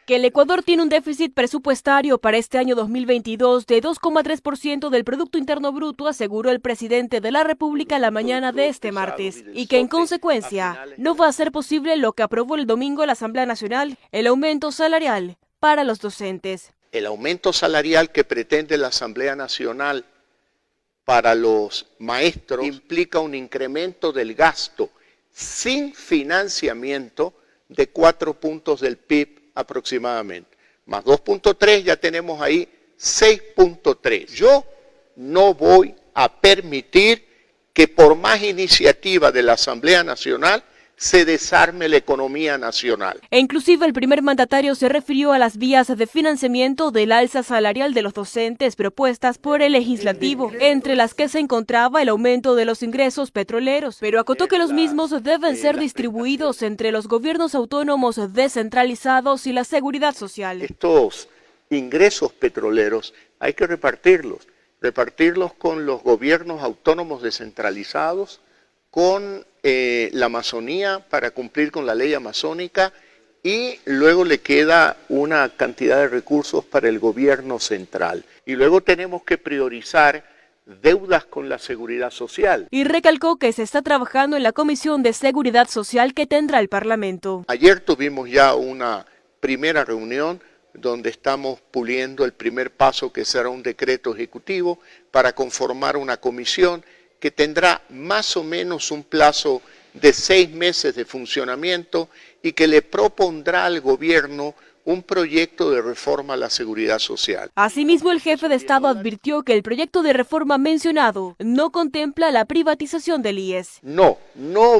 Que el Ecuador tiene un déficit presupuestario para este año 2022 de 2,3% del Producto Interno Bruto, aseguró el presidente de la República la mañana de este martes, y que en consecuencia no va a ser posible lo que aprobó el domingo la Asamblea Nacional, el aumento salarial para los docentes. El aumento salarial que pretende la Asamblea Nacional para los maestros implica un incremento del gasto sin financiamiento de 4 puntos del PIB aproximadamente. Más 2.3, ya tenemos ahí 6.3. Yo no voy a permitir que por más iniciativa de la Asamblea Nacional se desarme la economía nacional. E inclusive el primer mandatario se refirió a las vías de financiamiento del alza salarial de los docentes propuestas por el legislativo, entre las que se encontraba el aumento de los ingresos petroleros, pero acotó que los mismos deben ser distribuidos entre los gobiernos autónomos descentralizados y la seguridad social. Estos ingresos petroleros hay que repartirlos con los gobiernos autónomos descentralizados, con la Amazonía para cumplir con la ley amazónica, y luego le queda una cantidad de recursos para el gobierno central. Y luego tenemos que priorizar deudas con la seguridad social. Y recalcó que se está trabajando en la Comisión de Seguridad Social que tendrá el Parlamento. Ayer tuvimos ya una primera reunión donde estamos puliendo el primer paso, que será un decreto ejecutivo para conformar una comisión que tendrá más o menos un plazo de 6 meses de funcionamiento y que le propondrá al gobierno un proyecto de reforma a la seguridad social. Asimismo, el jefe de Estado advirtió que el proyecto de reforma mencionado no contempla la privatización del IES. No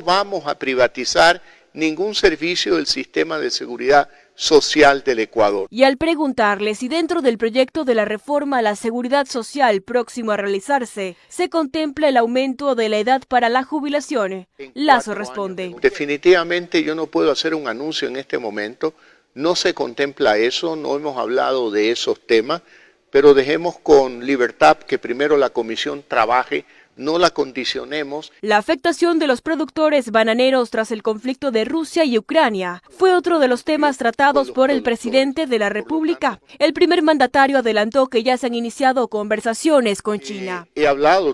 vamos a privatizar ningún servicio del sistema de seguridad social del Ecuador. Y al preguntarle si dentro del proyecto de la reforma a la seguridad social próximo a realizarse se contempla el aumento de la edad para la jubilación, Lazo responde: definitivamente yo no puedo hacer un anuncio en este momento, no se contempla eso, no hemos hablado de esos temas, pero dejemos con libertad que primero la comisión trabaje, no la condicionemos. La afectación de los productores bananeros tras el conflicto de Rusia y Ucrania fue otro de los temas tratados por el presidente de la República. El primer mandatario adelantó que ya se han iniciado conversaciones con China.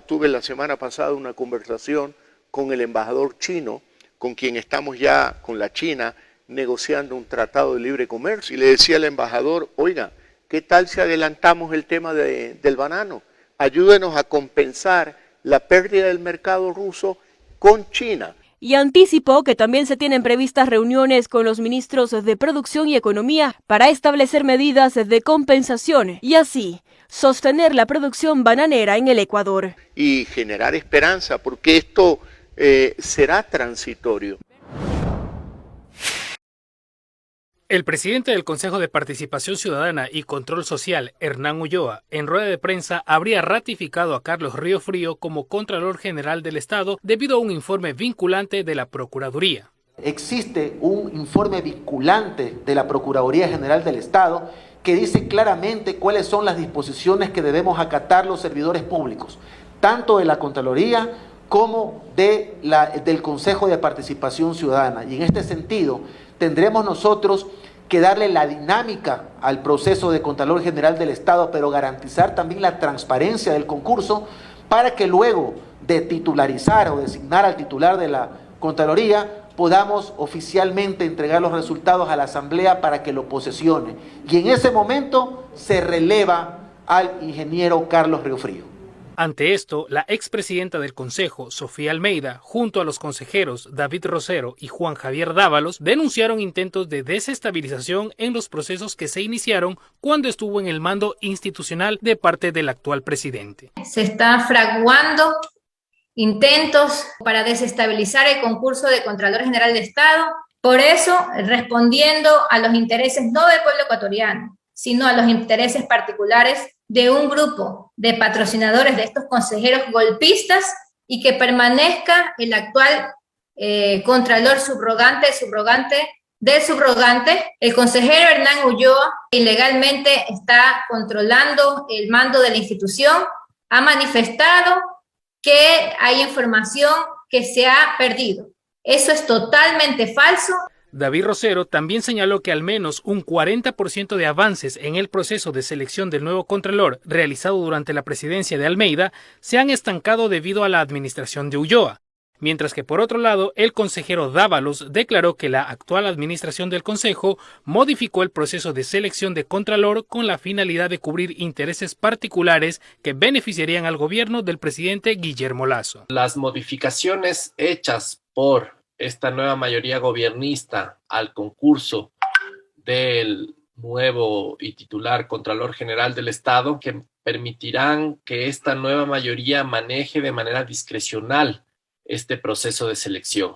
Tuve la semana pasada una conversación con el embajador chino, con quien estamos ya con la China negociando un tratado de libre comercio. Y le decía al embajador, oiga, ¿qué tal si adelantamos el tema del banano? Ayúdenos a compensar la pérdida del mercado ruso con China. Y anticipó que también se tienen previstas reuniones con los ministros de Producción y Economía para establecer medidas de compensación y así sostener la producción bananera en el Ecuador. Y generar esperanza, porque esto será transitorio. El presidente del Consejo de Participación Ciudadana y Control Social, Hernán Ulloa, en rueda de prensa habría ratificado a Carlos Riofrío como Contralor General del Estado debido a un informe vinculante de la Procuraduría. Existe un informe vinculante de la Procuraduría General del Estado que dice claramente cuáles son las disposiciones que debemos acatar los servidores públicos, tanto de la Contraloría como del Consejo de Participación Ciudadana. Y en este sentido, tendremos nosotros que darle la dinámica al proceso de Contralor General del Estado, pero garantizar también la transparencia del concurso para que luego de titularizar o designar al titular de la Contraloría podamos oficialmente entregar los resultados a la Asamblea para que lo posesione. Y en ese momento se releva al ingeniero Carlos Riofrío. Ante esto, la expresidenta del Consejo, Sofía Almeida, junto a los consejeros David Rosero y Juan Javier Dávalos, denunciaron intentos de desestabilización en los procesos que se iniciaron cuando estuvo en el mando institucional de parte del actual presidente. Se están fraguando intentos para desestabilizar el concurso de Contralor General de Estado, por eso respondiendo a los intereses no del pueblo ecuatoriano, sino a los intereses particulares de un grupo de patrocinadores de estos consejeros golpistas y que permanezca el actual contralor subrogante, el consejero Hernán Ulloa, que ilegalmente está controlando el mando de la institución, ha manifestado que hay información que se ha perdido. Eso es totalmente falso. David Rosero también señaló que al menos un 40% de avances en el proceso de selección del nuevo Contralor realizado durante la presidencia de Almeida se han estancado debido a la administración de Ulloa. Mientras que por otro lado, el consejero Dávalos declaró que la actual administración del Consejo modificó el proceso de selección de Contralor con la finalidad de cubrir intereses particulares que beneficiarían al gobierno del presidente Guillermo Lasso. Las modificaciones hechas por esta nueva mayoría gobiernista al concurso del nuevo y titular Contralor General del Estado, que permitirán que esta nueva mayoría maneje de manera discrecional este proceso de selección.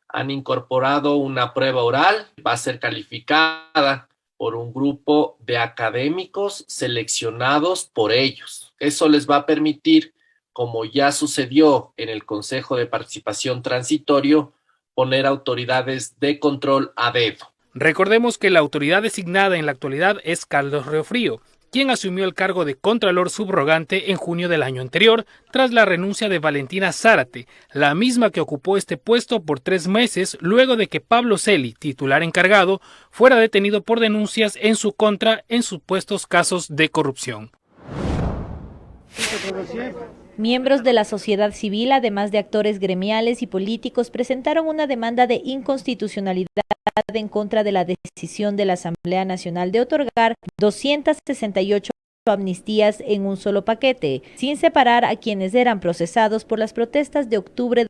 Han incorporado una prueba oral, va a ser calificada por un grupo de académicos seleccionados por ellos. Eso les va a permitir, como ya sucedió en el Consejo de Participación Transitorio, poner autoridades de control a dedo. Recordemos que la autoridad designada en la actualidad es Carlos Riofrío, quien asumió el cargo de Contralor subrogante en junio del año anterior, tras la renuncia de Valentina Zárate, la misma que ocupó este puesto por 3 meses luego de que Pablo Celi, titular encargado, fuera detenido por denuncias en su contra en supuestos casos de corrupción. Miembros de la sociedad civil, además de actores gremiales y políticos, presentaron una demanda de inconstitucionalidad en contra de la decisión de la Asamblea Nacional de otorgar 268 amnistías en un solo paquete, sin separar a quienes eran procesados por las protestas de octubre.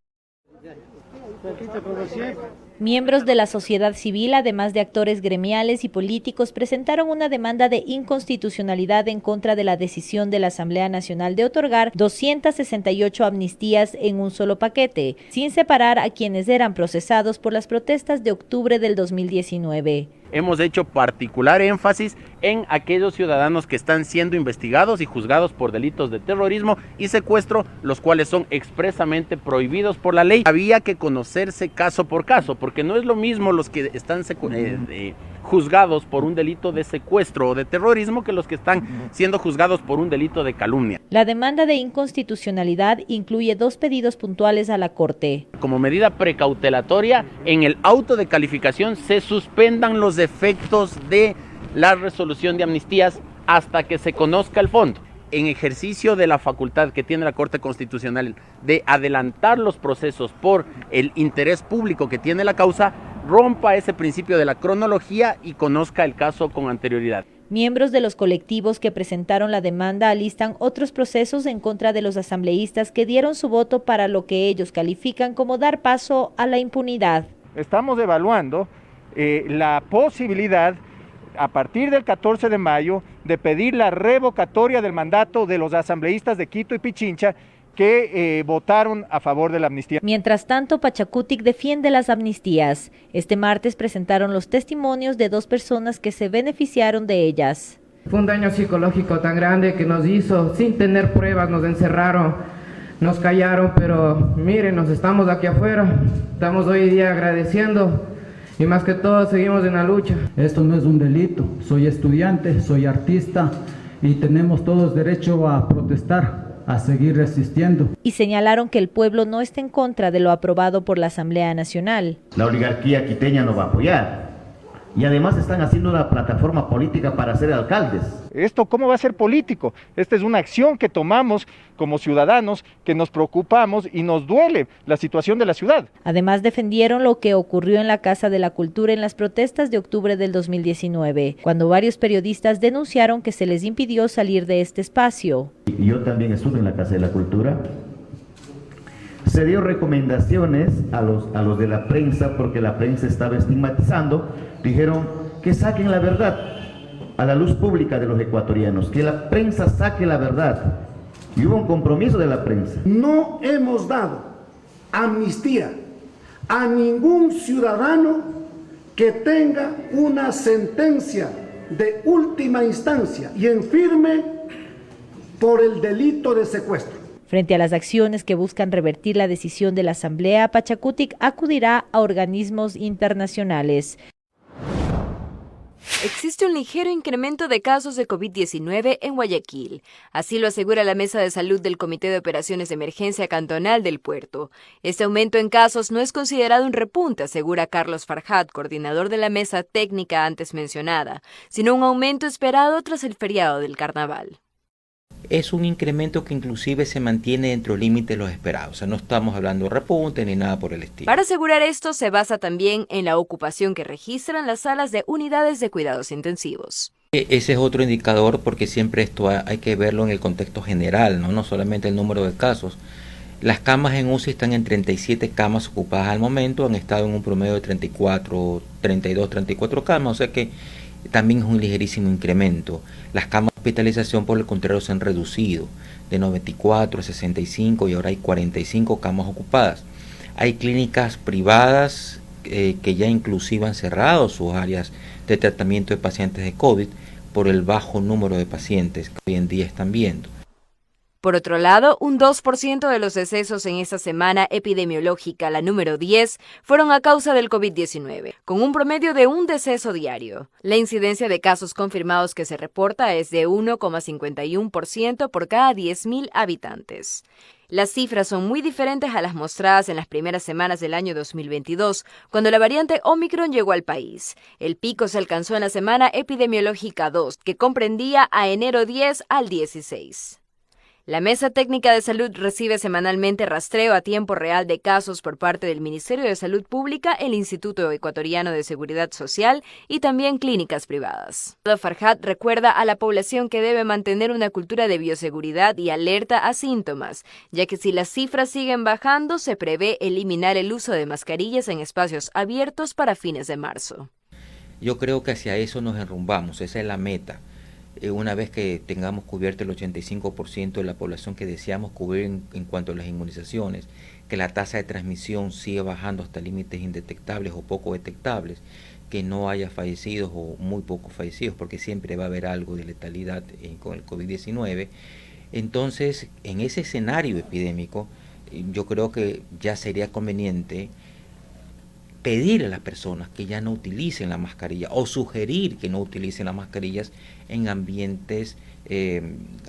Miembros de la sociedad civil, además de actores gremiales y políticos, presentaron una demanda de inconstitucionalidad en contra de la decisión de la Asamblea Nacional de otorgar 268 amnistías en un solo paquete, sin separar a quienes eran procesados por las protestas de octubre del 2019. Hemos hecho particular énfasis en aquellos ciudadanos que están siendo investigados y juzgados por delitos de terrorismo y secuestro, los cuales son expresamente prohibidos por la ley. Había que conocerse caso por caso, porque no es lo mismo los que están juzgados por un delito de secuestro o de terrorismo que los que están siendo juzgados por un delito de calumnia. La demanda de inconstitucionalidad incluye 2 pedidos puntuales a la Corte. Como medida precautelatoria, en el auto de calificación se suspendan los efectos de la resolución de amnistías hasta que se conozca el fondo. En ejercicio de la facultad que tiene la Corte Constitucional de adelantar los procesos por el interés público que tiene la causa, rompa ese principio de la cronología y conozca el caso con anterioridad. Miembros de los colectivos que presentaron la demanda alistan otros procesos en contra de los asambleístas que dieron su voto para lo que ellos califican como dar paso a la impunidad. Estamos evaluando la posibilidad, a partir del 14 de mayo, de pedir la revocatoria del mandato de los asambleístas de Quito y Pichincha que votaron a favor de la amnistía. Mientras tanto, Pachacutic defiende las amnistías. Este martes presentaron los testimonios de 2 personas que se beneficiaron de ellas. Fue un daño psicológico tan grande que nos hizo, sin tener pruebas, nos encerraron, nos callaron, pero miren, nos estamos aquí afuera, estamos hoy día agradeciendo y más que todo seguimos en la lucha. Esto no es un delito, soy estudiante, soy artista y tenemos todos derecho a protestar, a seguir resistiendo. Y señalaron que el pueblo no está en contra de lo aprobado por la Asamblea Nacional. La oligarquía quiteña no va a apoyar. Y además están haciendo una plataforma política para ser alcaldes. ¿Esto cómo va a ser político? Esta es una acción que tomamos como ciudadanos, que nos preocupamos y nos duele la situación de la ciudad. Además defendieron lo que ocurrió en la Casa de la Cultura en las protestas de octubre del 2019, cuando varios periodistas denunciaron que se les impidió salir de este espacio. Yo también estuve en la Casa de la Cultura. Se dio recomendaciones a los de la prensa, porque la prensa estaba estigmatizando. Dijeron que saquen la verdad a la luz pública de los ecuatorianos, que la prensa saque la verdad. Y hubo un compromiso de la prensa. No hemos dado amnistía a ningún ciudadano que tenga una sentencia de última instancia y en firme por el delito de secuestro. Frente a las acciones que buscan revertir la decisión de la Asamblea, Pachacutic acudirá a organismos internacionales. Existe un ligero incremento de casos de COVID-19 en Guayaquil. Así lo asegura la Mesa de Salud del Comité de Operaciones de Emergencia Cantonal del Puerto. Este aumento en casos no es considerado un repunte, asegura Carlos Farhat, coordinador de la mesa técnica antes mencionada, sino un aumento esperado tras el feriado del Carnaval. Es un incremento que inclusive se mantiene dentro del límite de los esperados. O sea, no estamos hablando de repunte ni nada por el estilo. Para asegurar esto, se basa también en la ocupación que registran las salas de unidades de cuidados intensivos. Ese es otro indicador porque siempre esto hay que verlo en el contexto general, no solamente el número de casos. Las camas en UCI están en 37 camas ocupadas al momento, han estado en un promedio de 32, 34 camas, o sea que también es un ligerísimo incremento. Las camas de hospitalización, por el contrario, se han reducido de 94 a 65 y ahora hay 45 camas ocupadas. Hay clínicas privadas que ya inclusive han cerrado sus áreas de tratamiento de pacientes de COVID por el bajo número de pacientes que hoy en día están viendo. Por otro lado, un 2% de los decesos en esta semana epidemiológica, la número 10, fueron a causa del COVID-19, con un promedio de un deceso diario. La incidencia de casos confirmados que se reporta es de 1,51% por cada 10.000 habitantes. Las cifras son muy diferentes a las mostradas en las primeras semanas del año 2022, cuando la variante Omicron llegó al país. El pico se alcanzó en la semana epidemiológica 2, que comprendía a enero 10 al 16. La Mesa Técnica de Salud recibe semanalmente rastreo a tiempo real de casos por parte del Ministerio de Salud Pública, el Instituto Ecuatoriano de Seguridad Social y también clínicas privadas. Farhat recuerda a la población que debe mantener una cultura de bioseguridad y alerta a síntomas, ya que si las cifras siguen bajando, se prevé eliminar el uso de mascarillas en espacios abiertos para fines de marzo. Yo creo que hacia eso nos enrumbamos, esa es la meta. Una vez que tengamos cubierto el 85% de la población que deseamos cubrir en cuanto a las inmunizaciones, que la tasa de transmisión siga bajando hasta límites indetectables o poco detectables, que no haya fallecidos o muy pocos fallecidos, porque siempre va a haber algo de letalidad con el COVID-19. Entonces, en ese escenario epidémico, yo creo que ya sería conveniente pedir a las personas que ya no utilicen la mascarilla o sugerir que no utilicen las mascarillas en ambientes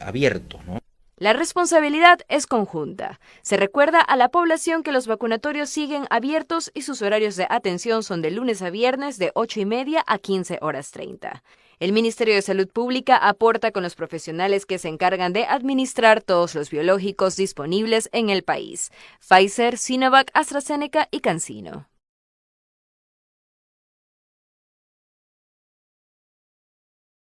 abiertos, ¿no? La responsabilidad es conjunta. Se recuerda a la población que los vacunatorios siguen abiertos y sus horarios de atención son de lunes a viernes de 8:30 a 15:30. El Ministerio de Salud Pública aporta con los profesionales que se encargan de administrar todos los biológicos disponibles en el país: Pfizer, Sinovac, AstraZeneca y CanSino.